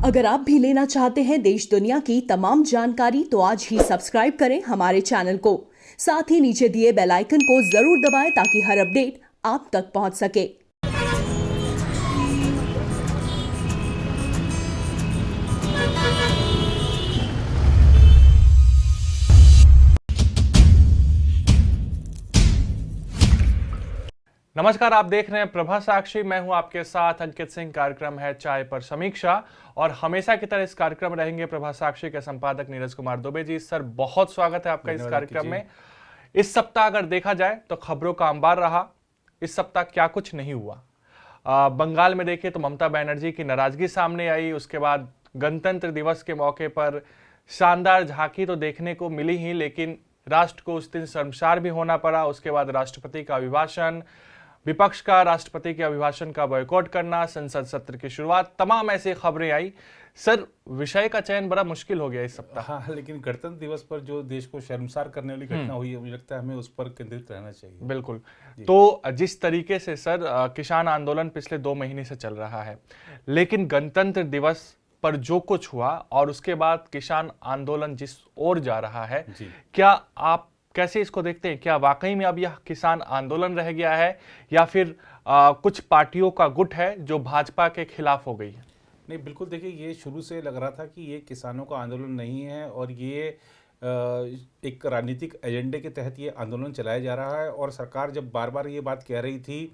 अगर आप भी लेना चाहते हैं देश दुनिया की तमाम जानकारी तो आज ही सब्सक्राइब करें हमारे चैनल को। साथ ही नीचे दिए बेल आइकन को जरूर दबाएं ताकि हर अपडेट आप तक पहुंच सके। नमस्कार, आप देख रहे हैं प्रभा साक्षी। मैं हूं आपके साथ अंकित सिंह। कार्यक्रम है चाय पर समीक्षा और हमेशा की तरह इस कार्यक्रम में रहेंगे प्रभा साक्षी के संपादक नीरज कुमार दुबे जी। सर, बहुत स्वागत है आपका इस कार्यक्रम में। इस सप्ताह अगर देखा जाए तो खबरों का अंबार रहा। इस सप्ताह क्या कुछ नहीं हुआ। बंगाल में देखें तो ममता बनर्जी की नाराजगी सामने आई। उसके बाद गणतंत्र दिवस के मौके पर शानदार झांकी तो देखने को मिली ही, लेकिन राष्ट्र को उस दिन शर्मसार भी होना पड़ा। उसके बाद राष्ट्रपति का अभिभाषण, विपक्ष का राष्ट्रपति के अभिभाषण का बॉयकॉट करना, संसद सत्र की शुरुआत, तमाम ऐसी खबरें आई। सर, विषय का चयन बड़ा मुश्किल हो गया इस सप्ताह। हाँ, लेकिन गणतंत्र दिवस पर जो देश को शर्मसार करने वाली घटना हुई है, मुझे लगता है हमें उस पर केंद्रित रहना चाहिए। बिल्कुल। तो जिस तरीके से सर किसान आंदोलन पिछले 2 महीने से चल रहा है, लेकिन गणतंत्र दिवस पर जो कुछ हुआ और उसके बाद किसान आंदोलन जिस ओर जा रहा है, क्या आप कैसे इसको देखते हैं? क्या वाकई में अब यह किसान आंदोलन रह गया है या फिर कुछ पार्टियों का गुट है जो भाजपा के खिलाफ हो गई है? नहीं, बिल्कुल। देखिए, ये शुरू से लग रहा था कि ये किसानों का आंदोलन नहीं है और ये एक राजनीतिक एजेंडे के तहत ये आंदोलन चलाया जा रहा है। और सरकार जब बार बार ये बात कह रही थी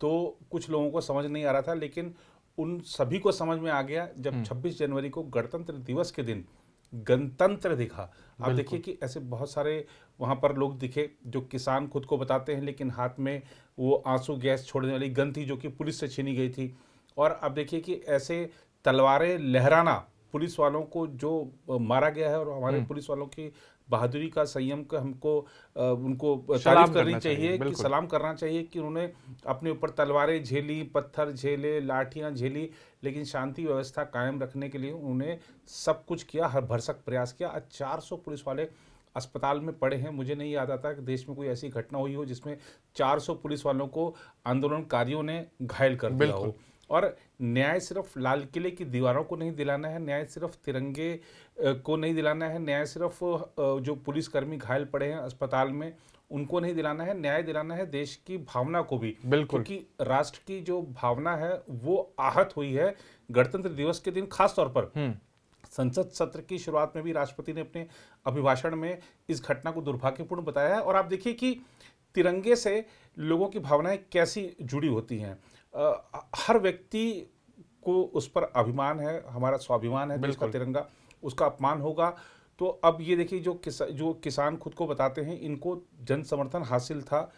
तो कुछ लोगों को समझ नहीं आ रहा था, लेकिन उन सभी को समझ में आ गया जब 26 जनवरी को गणतंत्र दिवस के दिन गणतंत्र दिखा। आप देखिए कि ऐसे बहुत सारे वहाँ पर लोग दिखे जो किसान खुद को बताते हैं, लेकिन हाथ में वो आंसू गैस छोड़ने वाली गन थी जो कि पुलिस से छीनी गई थी। और अब देखिए कि ऐसे तलवारें लहराना, पुलिस वालों को जो मारा गया है, और हमारे पुलिस वालों की बहादुरी का, संयम का हमको उनको तारीफ करनी चाहिए कि सलाम करना चाहिए कि उन्होंने अपने ऊपर तलवारें झेली, पत्थर झेले, लाठियां झेली, लेकिन शांति व्यवस्था कायम रखने के लिए उन्होंने सब कुछ किया, हर भरसक प्रयास किया। आज 400 पुलिस वाले अस्पताल में पड़े हैं। मुझे नहीं याद आता कि देश में कोई ऐसी घटना हुई हो जिसमें 400 पुलिस वालों को आंदोलनकारियों ने घायल कर दिया हो। और न्याय सिर्फ लाल किले की दीवारों को नहीं दिलाना है, न्याय सिर्फ तिरंगे को नहीं दिलाना है, न्याय सिर्फ जो पुलिसकर्मी घायल पड़े हैं अस्पताल में उनको नहीं दिलाना है, न्याय दिलाना है देश की भावना को भी। क्योंकि राष्ट्र की जो भावना है वो आहत हुई है गणतंत्र दिवस के दिन। खास तौर पर संसद सत्र की शुरुआत में भी राष्ट्रपति ने अपने अभिभाषण में इस घटना को दुर्भाग्यपूर्ण बताया है। और आप देखिए कि तिरंगे से लोगों की भावनाएं कैसी जुड़ी होती हैं। हर व्यक्ति को उस पर अभिमान है, हमारा स्वाभिमान है देश का तिरंगा, उसका अपमान होगा। तो अब ये देखिए जो किसान खुद को बताते हैं, इनको जन समर्थन हासिल था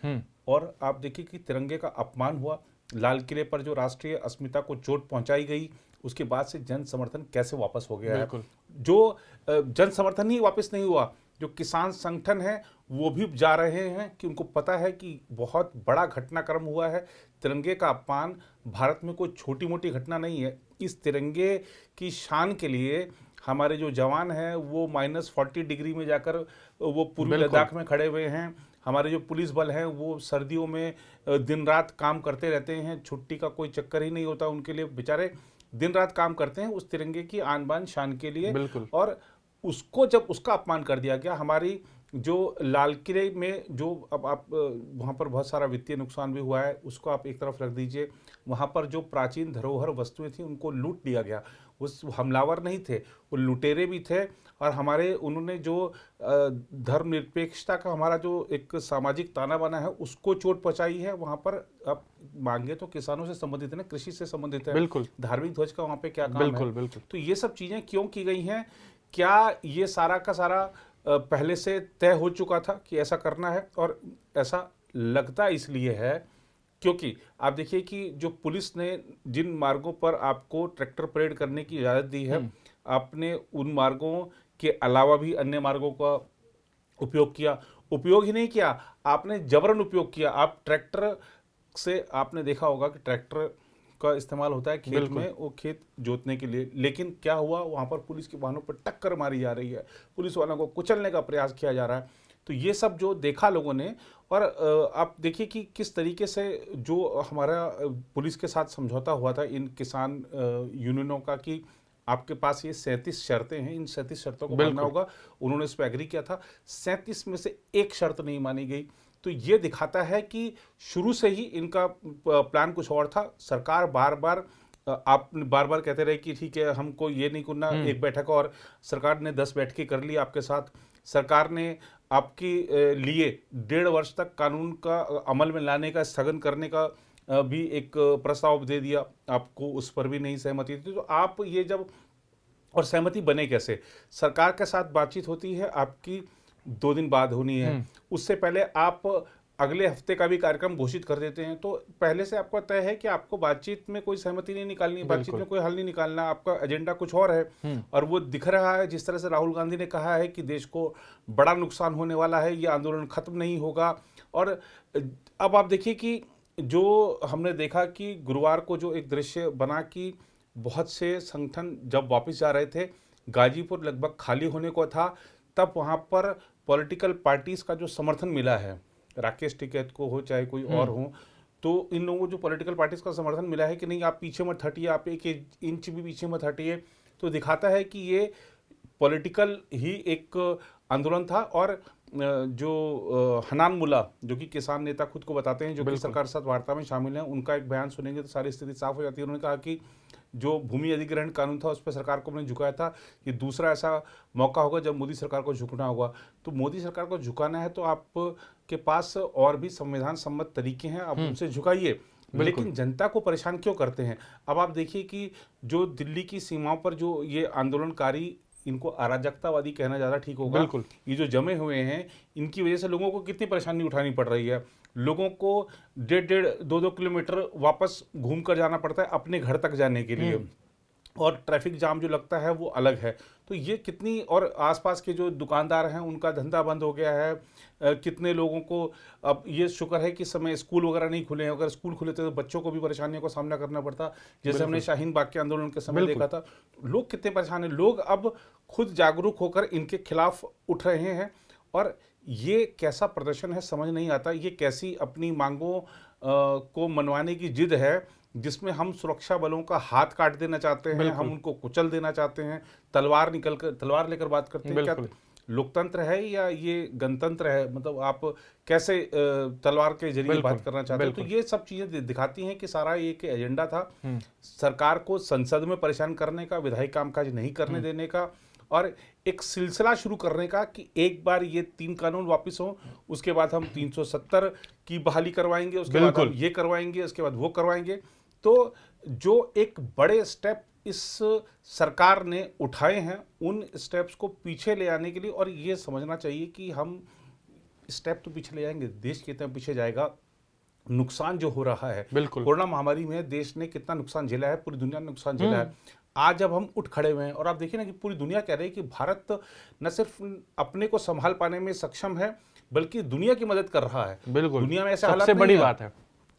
और आप देखिए कि तिरंगे का अपमान हुआ। लाल किले पर जो राष्ट्रीय अस्मिता को चोट पहुंचाई गई, उसके बाद से जन समर्थन कैसे वापस हो गया है। जो जन समर्थन ही वापस नहीं हुआ, जो किसान संगठन है वो भी जा रहे हैं कि उनको पता है कि बहुत बड़ा घटनाक्रम हुआ है। तिरंगे का अपमान भारत में कोई छोटी मोटी घटना नहीं है। इस तिरंगे की शान के लिए हमारे जो जवान हैं वो -40 डिग्री में जाकर वो पूर्वी लद्दाख में खड़े हुए हैं। हमारे जो पुलिस बल हैं वो सर्दियों में दिन रात काम करते रहते हैं, छुट्टी का कोई चक्कर ही नहीं होता उनके लिए। बेचारे दिन रात काम करते हैं उस तिरंगे की आन बान शान के लिए। और उसको जब उसका अपमान कर दिया गया, हमारी जो लाल किले में जो अब आप वहाँ पर बहुत सारा वित्तीय नुकसान भी हुआ है, उसको आप एक तरफ रख दीजिए। वहाँ पर जो प्राचीन धरोहर वस्तुएं थी उनको लूट लिया गया। उस हमलावर नहीं थे, वो लुटेरे भी थे। और हमारे उन्होंने जो धर्मनिरपेक्षता का हमारा जो एक सामाजिक ताना बाना है उसको चोट पहुँचाई है। वहाँ पर आप मांगे तो किसानों से संबंधित है ना, कृषि से संबंधित है। धार्मिक ध्वज का वहाँ पे क्या काम है। तो ये सब चीज़ें क्यों की गई हैं? क्या ये सारा का सारा पहले से तय हो चुका था कि ऐसा करना है? और ऐसा लगता इसलिए है क्योंकि आप देखिए कि जो पुलिस ने जिन मार्गों पर आपको ट्रैक्टर परेड करने की इजाज़त दी है, आपने उन मार्गों के अलावा भी अन्य मार्गों का उपयोग किया। उपयोग ही नहीं किया, आपने जबरन उपयोग किया। आप ट्रैक्टर से, आपने देखा होगा कि ट्रैक्टर का इस्तेमाल होता है खेत में, वो खेत जोतने के लिए। लेकिन क्या हुआ, वहाँ पर पुलिस के वाहनों पर टक्कर मारी जा रही है, पुलिस वालों को कुचलने का प्रयास किया जा रहा है। तो ये सब जो देखा लोगों ने। और आप देखिए कि किस तरीके से जो हमारा पुलिस के साथ समझौता हुआ था इन किसान यूनियनों का कि आपके पास ये 37 शर्तें हैं, इन 37 शर्तों को मानना होगा। उन्होंने इस पर एग्री किया था, 37 में से एक शर्त नहीं मानी गई। तो ये दिखाता है कि शुरू से ही इनका प्लान कुछ और था। सरकार बार बार कहते रहे कि ठीक है, हमको ये नहीं करना, एक बैठक और सरकार ने 10 बैठकें कर ली आपके साथ। सरकार ने आपके लिए 1.5 वर्ष तक कानून का अमल में लाने का, स्थगन करने का भी एक प्रस्ताव दे दिया, आपको उस पर भी नहीं सहमति थी। तो आप ये जब, और सहमति बने कैसे? सरकार के साथ बातचीत होती है आपकी 2 दिन बाद होनी है, उससे पहले आप अगले हफ्ते का भी कार्यक्रम घोषित कर देते हैं। तो पहले से आपको तय है कि आपको बातचीत में कोई सहमति नहीं निकालनी, बातचीत में कोई हल नहीं निकालना, आपका एजेंडा कुछ और है। और वो दिख रहा है, जिस तरह से राहुल गांधी ने कहा है कि देश को बड़ा नुकसान होने वाला है, ये आंदोलन खत्म नहीं होगा। और अब आप देखिए कि जो हमने देखा कि गुरुवार को जो एक दृश्य बना कि बहुत से संगठन जब वापस जा रहे थे, गाजीपुर लगभग खाली होने को था, तब वहाँ पर पॉलिटिकल पार्टीज का जो समर्थन मिला है, राकेश टिकैत को हो चाहे कोई और हो, तो इन लोगों को जो पॉलिटिकल पार्टीज का समर्थन मिला है कि नहीं आप पीछे मत हटिए, आप 1 इंच भी पीछे मत हटिए, तो दिखाता है कि ये पॉलिटिकल ही एक आंदोलन था। और जो हनान मुल्ला, जो कि किसान नेता खुद को बताते हैं, जो कि सरकार के साथ वार्ता में शामिल हैं, उनका एक बयान सुनेंगे तो सारी स्थिति साफ हो जाती है। उन्होंने कहा कि जो भूमि अधिग्रहण कानून था उस पर सरकार को हमने झुकाया था, ये दूसरा ऐसा मौका होगा जब मोदी सरकार को झुकना होगा। तो मोदी सरकार को झुकाना है तो आपके पास और भी संविधान सम्मत तरीके हैं, आप उनसे झुकाइए, लेकिन जनता को परेशान क्यों करते हैं? अब आप देखिए कि जो दिल्ली की सीमाओं पर जो ये आंदोलनकारी, इनको अराजकतावादी कहना ज़्यादा ठीक होगा, ये जो जमे हुए हैं, इनकी वजह से लोगों को कितनी परेशानी उठानी पड़ रही है। लोगों को 1.5-2 किलोमीटर वापस घूम कर जाना पड़ता है अपने घर तक जाने के लिए, और ट्रैफिक जाम जो लगता है वो अलग है। तो ये कितनी, और आसपास के जो दुकानदार हैं उनका धंधा बंद हो गया है। कितने लोगों को, अब ये शुक्र है कि इस समय स्कूल वगैरह नहीं खुले हैं, अगर स्कूल खुले थे तो बच्चों को भी परेशानियों का सामना करना पड़ता, जैसे हमने शाहीन बाग के आंदोलन के समय देखा था। लोग कितने परेशान हैं, लोग अब खुद जागरूक होकर इनके खिलाफ उठ रहे हैं। और ये कैसा प्रदर्शन है समझ नहीं आता, ये कैसी अपनी मांगों को मनवाने की जिद है, जिसमें हम सुरक्षा बलों का हाथ काट देना चाहते हैं, हम उनको कुचल देना चाहते हैं, तलवार लेकर बात करते हैं। क्या लोकतंत्र है या ये गणतंत्र है? मतलब आप कैसे तलवार के जरिए बात करना चाहते हैं? तो ये सब चीजें दिखाती हैं कि सारा एक एजेंडा था, सरकार को संसद में परेशान करने का, विधायी कामकाज नहीं करने देने का, और एक सिलसिला शुरू करने का कि एक बार ये 3 कानून वापस हों, उसके बाद हम 370 की बहाली करवाएंगे, उसके बाद हम ये करवाएंगे, उसके बाद वो करवाएंगे। तो जो एक बड़े स्टेप इस सरकार ने उठाए हैं, उन स्टेप्स को पीछे ले आने के लिए, और ये समझना चाहिए कि हम स्टेप तो पीछे ले जाएंगे, देश कितना पीछे जाएगा। नुकसान जो हो रहा है, कोरोना महामारी में देश ने कितना नुकसान झेला है, पूरी दुनिया ने नुकसान झेला है। आज जब हम उठ खड़े हुए हैं, और आप देखिए ना कि पूरी दुनिया कह रही है कि भारत न सिर्फ अपने को संभाल पाने में सक्षम है, बल्कि दुनिया की मदद कर रहा है। दुनिया में ऐसे हालात बड़ी बात है,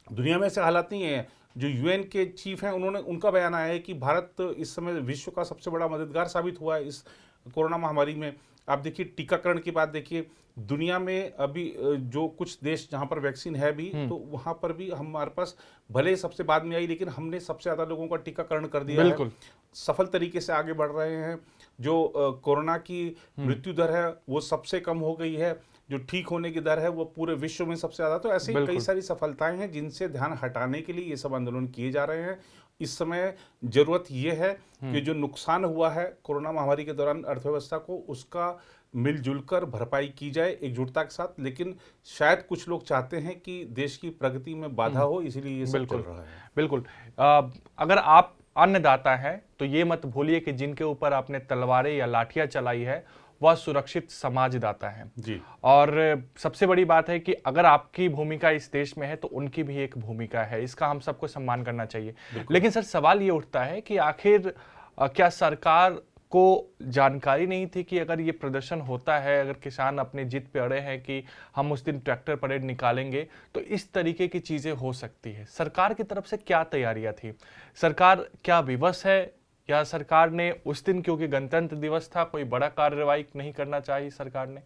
दुनिया में ऐसे हालात नहीं है। जो यूएन के चीफ हैं, उनका बयान आया है कि भारत इस समय विश्व का सबसे बड़ा मददगार साबित हुआ है इस कोरोना महामारी में। आप देखिए टीकाकरण की बात देखिए, दुनिया में अभी जो कुछ देश जहां पर वैक्सीन है भी, तो वहां पर भी हमारे पास भले सबसे बाद में आई, लेकिन हमने सबसे ज़्यादा लोगों का टीकाकरण कर दिया है, सफल तरीके से आगे बढ़ रहे हैं। जो कोरोना की मृत्यु दर है वो सबसे कम हो गई है, जो ठीक होने की दर है वो पूरे विश्व में सबसे ज़्यादा। तो ऐसे कई सारी सफलताएं हैं जिनसे ध्यान हटाने के लिए ये सब आंदोलन किए जा रहे हैं। इस समय जरूरत ये है कि जो नुकसान हुआ है कोरोना महामारी के दौरान अर्थव्यवस्था को, उसका मिलजुल कर भरपाई की जाए एकजुटता के साथ। लेकिन शायद कुछ लोग चाहते हैं कि देश की प्रगति में बाधा हो, इसीलिए ये सब चल रहा है। बिल्कुल। अगर आप अन्नदाता हैं तो ये मत भूलिए कि जिनके ऊपर आपने तलवारें या लाठियां चलाई है वह सुरक्षित समाजदाता है जी। और सबसे बड़ी बात है कि अगर आपकी भूमिका इस देश में है तो उनकी भी एक भूमिका है, इसका हम सबको सम्मान करना चाहिए। लेकिन सर सवाल ये उठता है कि आखिर क्या सरकार को जानकारी नहीं थी कि अगर ये प्रदर्शन होता है, अगर किसान अपने जिद पे अड़े हैं कि हम उस दिन ट्रैक्टर परेड निकालेंगे, तो इस तरीके की चीजें हो सकती है। सरकार की तरफ से क्या तैयारियां थी? सरकार क्या विवश है, या सरकार ने उस दिन क्योंकि गणतंत्र दिवस था कोई बड़ा कार्रवाई नहीं करना चाहिए सरकार ने?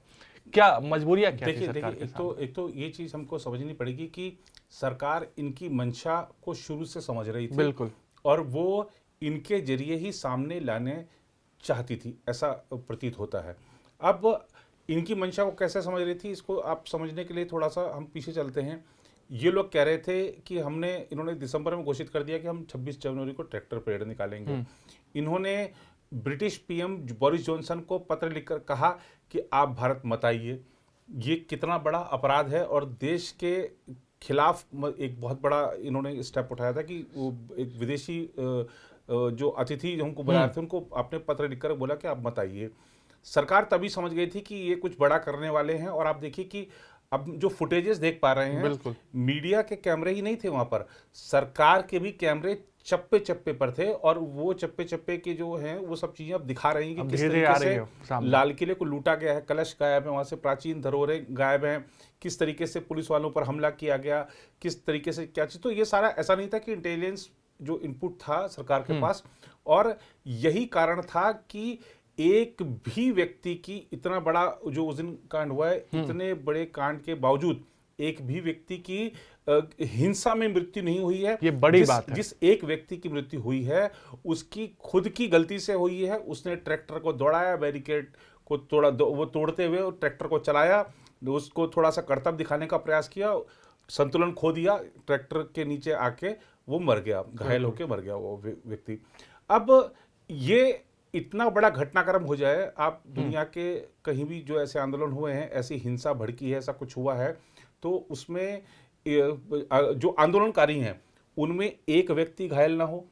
क्या मजबूरियां क्या थी सरकार के सामने? एक तो ये चीज हमको समझनी पड़ेगी कि सरकार इनकी मंशा को शुरू से समझ रही थी। बिल्कुल। और वो इनके जरिए ही सामने लाने चाहती थी, ऐसा प्रतीत होता है। अब इनकी मंशा को कैसे समझ रही थी, इसको आप समझने के लिए थोड़ा सा हम पीछे चलते हैं। ये लोग कह रहे थे कि इन्होंने दिसंबर में घोषित कर दिया कि हम 26 जनवरी को ट्रैक्टर परेड निकालेंगे। इन्होंने ब्रिटिश पीएम बोरिस जॉनसन को पत्र लिखकर कहा कि आप भारत मत आइए। ये कितना बड़ा अपराध है, और देश के खिलाफ एक बहुत बड़ा इन्होंने स्टेप उठाया था कि वो एक विदेशी जो अतिथि हमको बुला रहे थे उनको आपने पत्र लिखकर बोला कि आप मत आइए। सरकार तभी समझ गई थी कि ये कुछ बड़ा करने वाले हैं। और आप देखिए कि अब जो फुटेजेस देख पा रहे हैं, बिल्कुल मीडिया के कैमरे ही नहीं थे वहां पर, सरकार के भी कैमरे चप्पे चप्पे पर थे। और वो चप्पे चप्पे के जो हैं वो सब चीजें अब दिखा रही हैं कि किस तरीके से लाल किले को लूटा गया है, कलश गायब है, वहां से प्राचीन धरोहरें गायब हैं, किस तरीके से पुलिस वालों पर हमला किया गया, किस तरीके से क्या चीज। तो ये सारा ऐसा नहीं था कि इंटेलिजेंस जो इनपुट था सरकार के पास, और यही कारण था कि एक भी व्यक्ति की, इतना बड़ा जो उस दिन कांड हुआ है, इतने बड़े कांड के बावजूद एक भी व्यक्ति की हिंसा में मृत्यु नहीं हुई है। ये बड़ी बात है। जिस एक व्यक्ति की मृत्यु हुई है उसकी खुद की गलती से हुई है। उसने ट्रैक्टर को दौड़ाया, बैरिकेड को तोड़ा, वो तोड़ते हुए ट्रैक्टर को चलाया, उसको थोड़ा सा करतब दिखाने का प्रयास किया, संतुलन खो दिया, ट्रैक्टर के नीचे आके वो मर गया, घायल होकर मर गया वो व्यक्ति। अब ये इतना बड़ा घटनाक्रम हो जाए, आप दुनिया के कहीं भी जो ऐसे आंदोलन हुए हैं, ऐसी हिंसा भड़की है, ऐसा कुछ हुआ है, तो उसमें जो आंदोलनकारी हैं उनमें एक व्यक्ति घायल ना हो,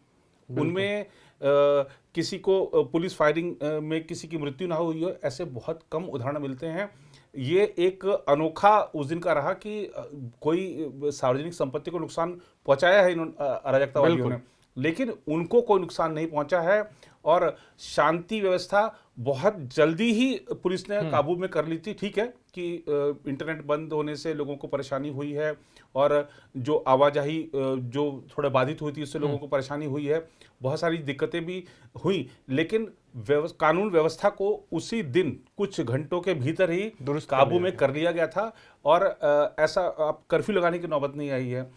उनमें किसी को पुलिस फायरिंग में किसी की मृत्यु ना हुई हो, ऐसे बहुत कम उदाहरण मिलते हैं। ये एक अनोखा उस दिन का रहा कि कोई सार्वजनिक संपत्ति को नुकसान पहुंचाया है इन अराजकतावादियों ने, लेकिन उनको कोई नुकसान नहीं पहुंचा है। और शांति व्यवस्था बहुत जल्दी ही पुलिस ने काबू में कर ली थी। ठीक है कि इंटरनेट बंद होने से लोगों को परेशानी हुई है, और जो आवाजाही जो थोड़ा बाधित हुई थी उससे लोगों को परेशानी हुई है, बहुत सारी दिक्कतें भी हुई, लेकिन कानून व्यवस्था को उसी दिन कुछ घंटों के भीतर ही काबू में कर लिया गया था। और ऐसा आप कर्फ्यू लगाने की नौबत नहीं आई है।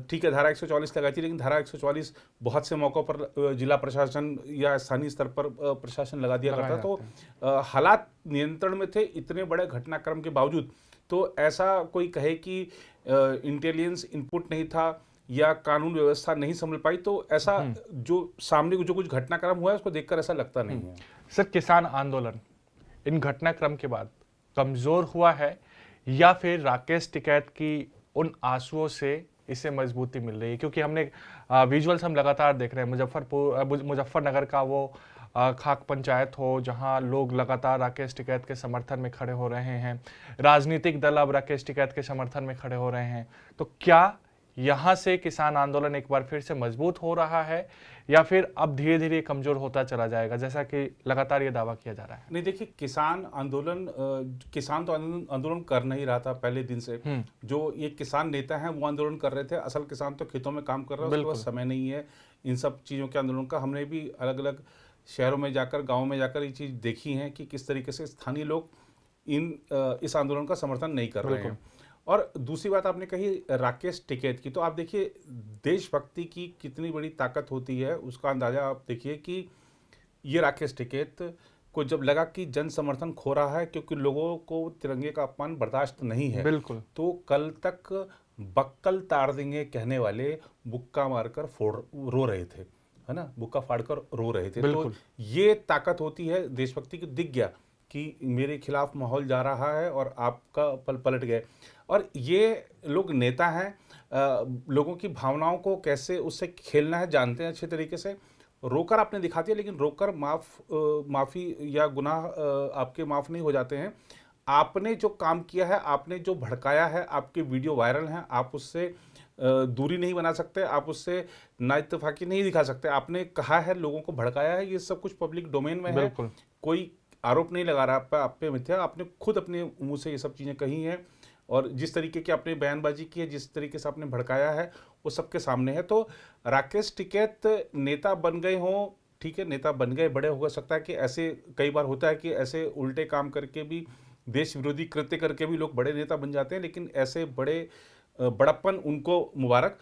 ठीक है, धारा 144 लगाई थी, लेकिन धारा 144 बहुत से मौक़ों पर जिला प्रशासन या स्थानीय स्तर पर प्रशासन लगा दिया करता। तो हालात नियंत्रण में थे इतने बड़े घटनाक्रम के बावजूद। तो ऐसा कोई कहे कि इंटेलिजेंस इनपुट नहीं था या कानून व्यवस्था नहीं संभल पाई, तो ऐसा जो सामने जो कुछ घटनाक्रम हुआ है उसको देखकर ऐसा लगता नहीं है। सर, किसान आंदोलन इन घटनाक्रम के बाद कमजोर हुआ है, या फिर राकेश टिकैत की उन आंसुओं से इसे मजबूती मिल रही है? क्योंकि हमने विजुअल्स हम लगातार देख रहे हैं, मुजफ्फरनगर का वो खाक पंचायत हो जहां लोग लगातार राकेश टिकैत के समर्थन में खड़े हो रहे हैं, राजनीतिक दल अब राकेश टिकैत के समर्थन में खड़े हो रहे हैं। तो क्या यहाँ से किसान आंदोलन एक बार फिर से मजबूत हो रहा है, या फिर अब धीरे धीरे कमजोर होता चला जाएगा, जैसा कि लगातार ये दावा किया जा रहा है? नहीं, देखिए, किसान तो आंदोलन कर नहीं रहा था पहले दिन से। जो ये किसान नेता हैं वो आंदोलन कर रहे थे। असल किसान तो खेतों में काम कर रहा है, उसके पास समय नहीं है इन सब चीज़ों के आंदोलन का। हमने भी अलग अलग शहरों में जाकर, गाँव में जाकर ये चीज़ देखी है कि किस तरीके से स्थानीय लोग इस आंदोलन का समर्थन नहीं कर रहे हैं। और दूसरी बात आपने कही राकेश टिकैत की, तो आप देखिए देशभक्ति की कितनी बड़ी ताकत होती है, उसका अंदाजा आप देखिए कि ये राकेश टिकैत को जब लगा कि जन समर्थन खो रहा है क्योंकि लोगों को तिरंगे का अपमान बर्दाश्त नहीं है, बिल्कुल, तो कल तक बक्कल तार देंगे कहने वाले बुक्का मारकर रो रहे थे, है ना, बुक्का फाड़कर रो रहे थे। तो ये ताकत होती है देशभक्ति की। दिख गया कि मेरे खिलाफ माहौल जा रहा है और आपका पलट गए। और ये लोग नेता हैं, लोगों की भावनाओं को कैसे उससे खेलना है जानते हैं अच्छे तरीके से। रोकर आपने दिखा दिया, लेकिन रोकर माफ़ी या गुनाह आपके माफ़ नहीं हो जाते हैं। आपने जो काम किया है, आपने जो भड़काया है, आपके वीडियो वायरल हैं, आप उससे दूरी नहीं बना सकते, आप उससे ना इत्तेफाकी नहीं दिखा सकते। आपने कहा है, लोगों को भड़काया है, ये सब कुछ पब्लिक डोमेन में है, कोई आरोप नहीं लगा रहा आप पे मिथ्या। आपने खुद अपने मुंह से ये सब चीज़ें कही हैं, और जिस तरीके की आपने बयानबाजी की है, जिस तरीके से आपने भड़काया है, वो सबके सामने है। तो राकेश टिकैत नेता बन गए हों, ठीक है, नेता बन गए, बड़े हो सकता है कि ऐसे कई बार होता है कि ऐसे उल्टे काम करके भी, देश विरोधी कृत्य करके भी लोग बड़े नेता बन जाते हैं, लेकिन ऐसे बड़प्पन उनको मुबारक।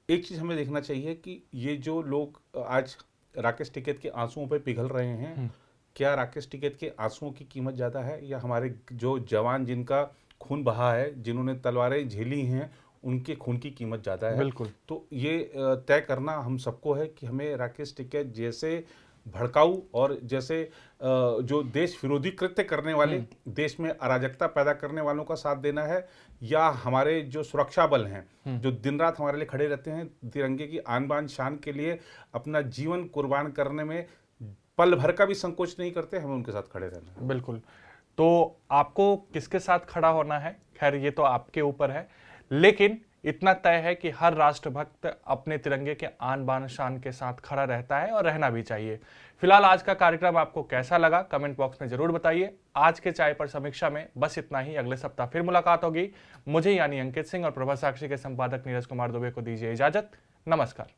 एक चीज़ हमें देखना चाहिए कि ये जो लोग आज राकेश टिकैत के आंसुओं पे पिघल रहे हैं। क्या राकेश टिकैत के आंसुओं की कीमत ज़्यादा है या हमारे जो जवान जिनका खून बहा है, जिन्होंने तलवारें झेली हैं, उनके खून की कीमत ज़्यादा है? बिल्कुल। तो ये तय करना हम सबको है कि हमें राकेश टिकैत जैसे भड़काऊ और जैसे जो देश विरोधी कृत्य करने वाले, देश में अराजकता पैदा करने वालों का साथ देना है, या हमारे जो सुरक्षा बल हैं जो दिन रात हमारे लिए खड़े रहते हैं, तिरंगे की आन बान शान के लिए अपना जीवन कुर्बान करने में पल भर का भी संकोच नहीं करते, हमें उनके साथ खड़े रहना है। बिल्कुल। तो आपको किसके साथ खड़ा होना है, खैर ये तो आपके ऊपर है, लेकिन इतना तय है कि हर राष्ट्रभक्त अपने तिरंगे के आन बान शान के साथ खड़ा रहता है और रहना भी चाहिए। फिलहाल आज का कार्यक्रम आपको कैसा लगा कमेंट बॉक्स में जरूर बताइए। आज के चाय पर समीक्षा में बस इतना ही। अगले सप्ताह फिर मुलाकात होगी। मुझे यानी अंकित सिंह और प्रभा साक्षी के संपादक नीरज कुमार दुबे को दीजिए इजाजत। नमस्कार।